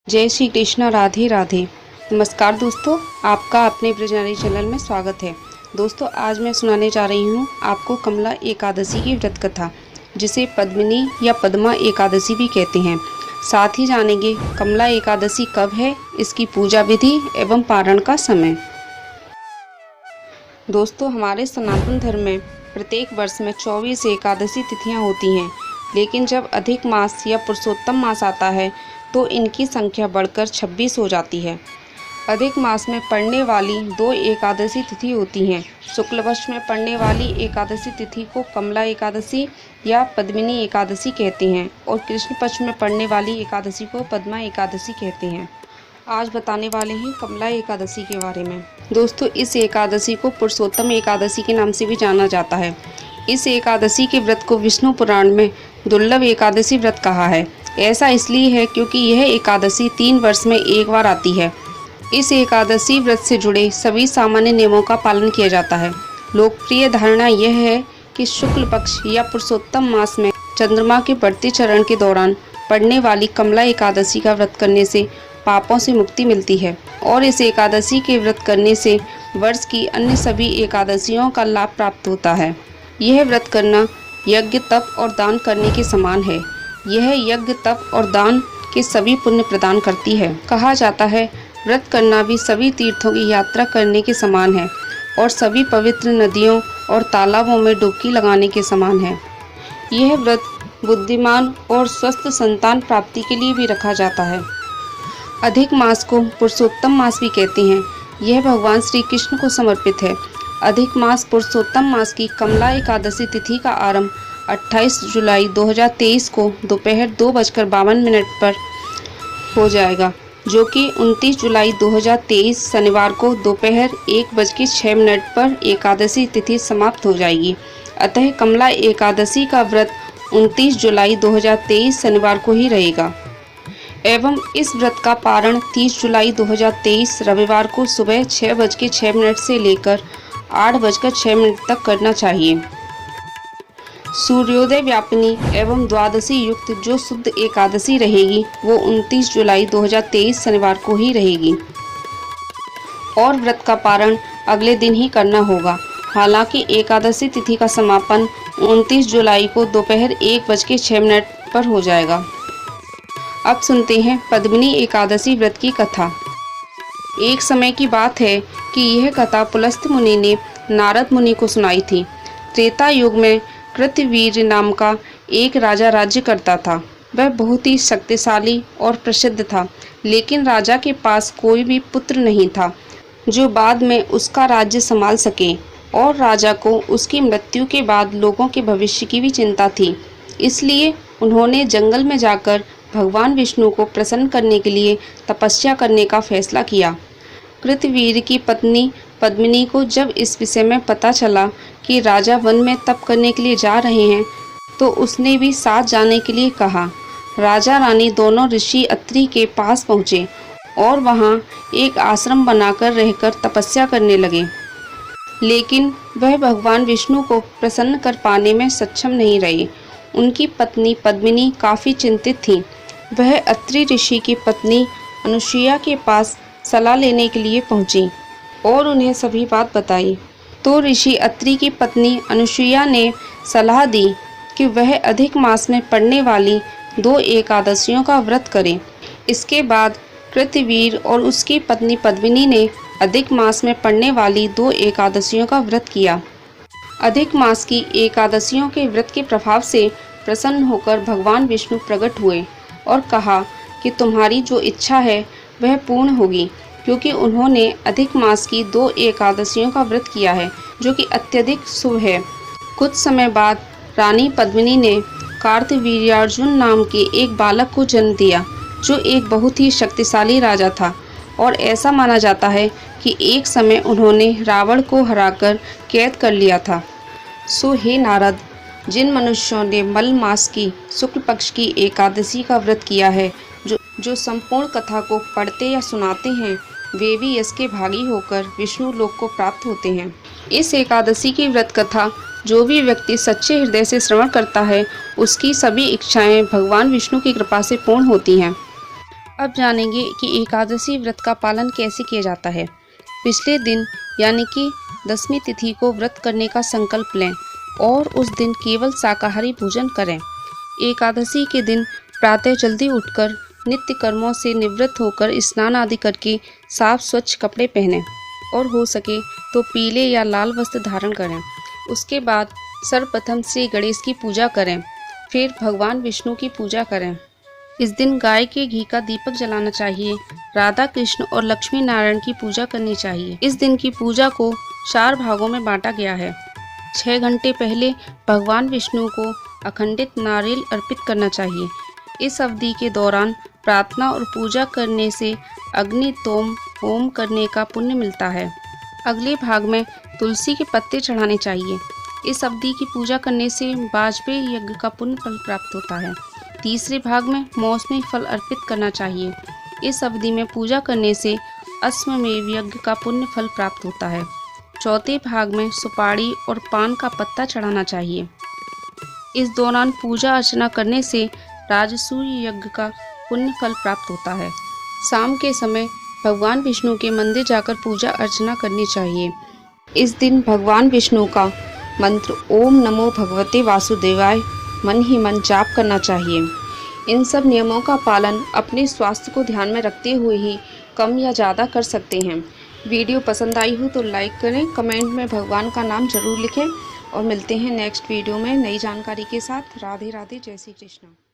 जय श्री कृष्ण, राधे राधे। नमस्कार दोस्तों, आपका अपने ब्रजनारी चैनल में स्वागत है। दोस्तों, आज मैं सुनाने जा रही हूँ आपको कमला एकादशी की व्रत कथा, जिसे पद्मिनी या पद्मा एकादशी भी कहते हैं। साथ ही जानेंगे कमला एकादशी कब है, इसकी पूजा विधि एवं पारण का समय। दोस्तों, हमारे सनातन धर्म में प्रत्येक वर्ष में 24 एकादशी तिथियाँ होती हैं, लेकिन जब अधिक मास या पुरुषोत्तम मास आता है तो इनकी संख्या बढ़कर 26 हो जाती है। अधिक मास में पड़ने वाली 2 एकादशी तिथि होती हैं। शुक्ल पक्ष में पड़ने वाली एकादशी तिथि को कमला एकादशी या पद्मिनी एकादशी कहते हैं और कृष्ण पक्ष में पड़ने वाली एकादशी को पद्मा एकादशी कहते हैं। आज बताने वाले हैं कमला एकादशी के बारे में। दोस्तों, इस एकादशी को पुरुषोत्तम एकादशी के नाम से भी जाना जाता है। इस एकादशी के व्रत को विष्णु पुराण में दुर्लभ एकादशी व्रत कहा है। ऐसा इसलिए है क्योंकि यह एकादशी 3 वर्ष में एक बार आती है। इस एकादशी व्रत से जुड़े सभी सामान्य नियमों का पालन किया जाता है। लोकप्रिय धारणा यह है कि शुक्ल पक्ष या पुरुषोत्तम मास में चंद्रमा के बढ़ते चरण के दौरान पड़ने वाली कमला एकादशी का व्रत करने से पापों से मुक्ति मिलती है और इस एकादशी के व्रत करने से वर्ष की अन्य सभी एकादशियों का लाभ प्राप्त होता है। यह व्रत करना यज्ञ, तप और दान करने के समान है। यह यज्ञ, तप और दान के सभी पुण्य प्रदान करती है। कहा जाता है, व्रत करना भी सभी तीर्थों की यात्रा करने के समान है और सभी पवित्र नदियों और तालाबों में डुबकी लगाने के समान है। यह व्रत बुद्धिमान और स्वस्थ संतान प्राप्ति के लिए भी रखा जाता है। अधिक मास को पुरुषोत्तम मास भी कहते हैं। यह भगवान श्री कृष्ण को समर्पित है। अधिक मास पुरुषोत्तम मास की कमला एकादशी तिथि का आरंभ 28 जुलाई 2023 को दोपहर 2:52 पर हो जाएगा, जो कि 29 जुलाई 2023 शनिवार को दोपहर 1:06 पर एकादशी तिथि समाप्त हो जाएगी। अतः कमला एकादशी का व्रत 29 जुलाई 2023 शनिवार को ही रहेगा एवं इस व्रत का पारण 30 जुलाई 2023 रविवार को सुबह 6:06 से लेकर 8:06 तक करना चाहिए। सूर्योदय व्यापिनी एवं द्वादशी युक्त जो शुद्ध एकादशी रहेगी वो 29 जुलाई 2023 शनिवार को ही रहेगी और व्रत का पारण अगले दिन ही करना होगा। हालांकि एकादशी तिथि का समापन 29 जुलाई को दोपहर 1:06 पर हो जाएगा। अब सुनते हैं पद्मिनी एकादशी व्रत की कथा। एक समय की बात है कि यह कथा पुलस्त मुनि ने नारद मुनि को सुनाई थी। त्रेता युग में कृतवीर नाम का एक राजा राज्य करता था। वह बहुत ही शक्तिशाली और प्रसिद्ध था, लेकिन राजा के पास कोई भी पुत्र नहीं था जो बाद में उसका राज्य संभाल सके और राजा को उसकी मृत्यु के बाद लोगों के भविष्य की भी चिंता थी। इसलिए उन्होंने जंगल में जाकर भगवान विष्णु को प्रसन्न करने के लिए तपस्या करने का फैसला किया। कृतवीर की पत्नी पद्मिनी को जब इस विषय में पता चला कि राजा वन में तप करने के लिए जा रहे हैं, तो उसने भी साथ जाने के लिए कहा। राजा रानी दोनों ऋषि अत्रि के पास पहुँचे और वहाँ एक आश्रम बनाकर रहकर तपस्या करने लगे, लेकिन वह भगवान विष्णु को प्रसन्न कर पाने में सक्षम नहीं रहे। उनकी पत्नी पद्मिनी काफ़ी चिंतित थी। वह अत्रि ऋषि की पत्नी अनुसुईया के पास सलाह लेने के लिए पहुंची और उन्हें सभी बात बताई। तो ऋषि अत्रि की पत्नी अनुसुईया ने सलाह दी कि वह अधिक मास में पड़ने वाली 2 एकादशियों का व्रत करें। इसके बाद कृतवीर और उसकी पत्नी पद्मिनी ने अधिक मास में पड़ने वाली 2 एकादशियों का व्रत किया। अधिक मास की एकादशियों के व्रत के प्रभाव से प्रसन्न होकर भगवान विष्णु प्रकट हुए और कहा कि तुम्हारी जो इच्छा है वह पूर्ण होगी, क्योंकि उन्होंने अधिक मास की 2 एकादशियों का व्रत किया है, जो कि अत्यधिक शुभ है। कुछ समय बाद रानी पद्मिनी ने कार्तवीर्यार्जुन नाम के एक बालक को जन्म दिया, जो एक बहुत ही शक्तिशाली राजा था और ऐसा माना जाता है कि एक समय उन्होंने रावण को हराकर कैद कर लिया था। सो हे नारद, जिन मनुष्यों ने मल मास की शुक्ल पक्ष की एकादशी का व्रत किया है, जो संपूर्ण कथा को पढ़ते या सुनाते हैं, वे भी इसके भागी होकर विष्णु लोक को प्राप्त होते हैं। इस एकादशी की व्रत कथा जो भी व्यक्ति सच्चे हृदय से श्रवण करता है, उसकी सभी इच्छाएं भगवान विष्णु की कृपा से पूर्ण होती हैं। अब जानेंगे कि एकादशी व्रत का पालन कैसे किया जाता है। पिछले दिन यानी कि 10वीं तिथि को व्रत करने का संकल्प लें और उस दिन केवल शाकाहारी भोजन करें। एकादशी के दिन प्रातः जल्दी उठकर नित्य कर्मों से निवृत्त होकर स्नान आदि करके साफ स्वच्छ कपड़े पहनें और हो सके तो पीले या लाल वस्त्र धारण करें। उसके बाद सर्वप्रथम श्री गणेश की पूजा करें, फिर भगवान विष्णु की पूजा करें। इस दिन गाय के घी का दीपक जलाना चाहिए। राधा कृष्ण और लक्ष्मी नारायण की पूजा करनी चाहिए। इस दिन की पूजा को 4 भागों में बांटा गया है। 6 घंटे पहले भगवान विष्णु को अखंडित नारियल अर्पित करना चाहिए। इस अवधि के दौरान प्रार्थना और पूजा करने से अग्नि तोम होम करने का पुण्य मिलता है। अगले भाग में तुलसी के पत्ते चढ़ाने चाहिए। इस अवधि की पूजा करने से वाजपेयी यज्ञ का पुण्य फल प्राप्त होता है। तीसरे भाग में मौसमी फल अर्पित करना चाहिए। इस अवधि में पूजा करने से अश्वमेध यज्ञ का पुण्य फल प्राप्त होता है। चौथे भाग में सुपारी और पान का पत्ता चढ़ाना चाहिए। इस दौरान पूजा अर्चना करने से राजसूय यज्ञ का पुण्य फल प्राप्त होता है। शाम के समय भगवान विष्णु के मंदिर जाकर पूजा अर्चना करनी चाहिए। इस दिन भगवान विष्णु का मंत्र ओम नमो भगवते वासुदेवाय मन ही मन जाप करना चाहिए। इन सब नियमों का पालन अपने स्वास्थ्य को ध्यान में रखते हुए ही कम या ज़्यादा कर सकते हैं। वीडियो पसंद आई हो तो लाइक करें, कमेंट में भगवान का नाम जरूर लिखें और मिलते हैं नेक्स्ट वीडियो में नई जानकारी के साथ। राधे राधे, जय श्री कृष्ण।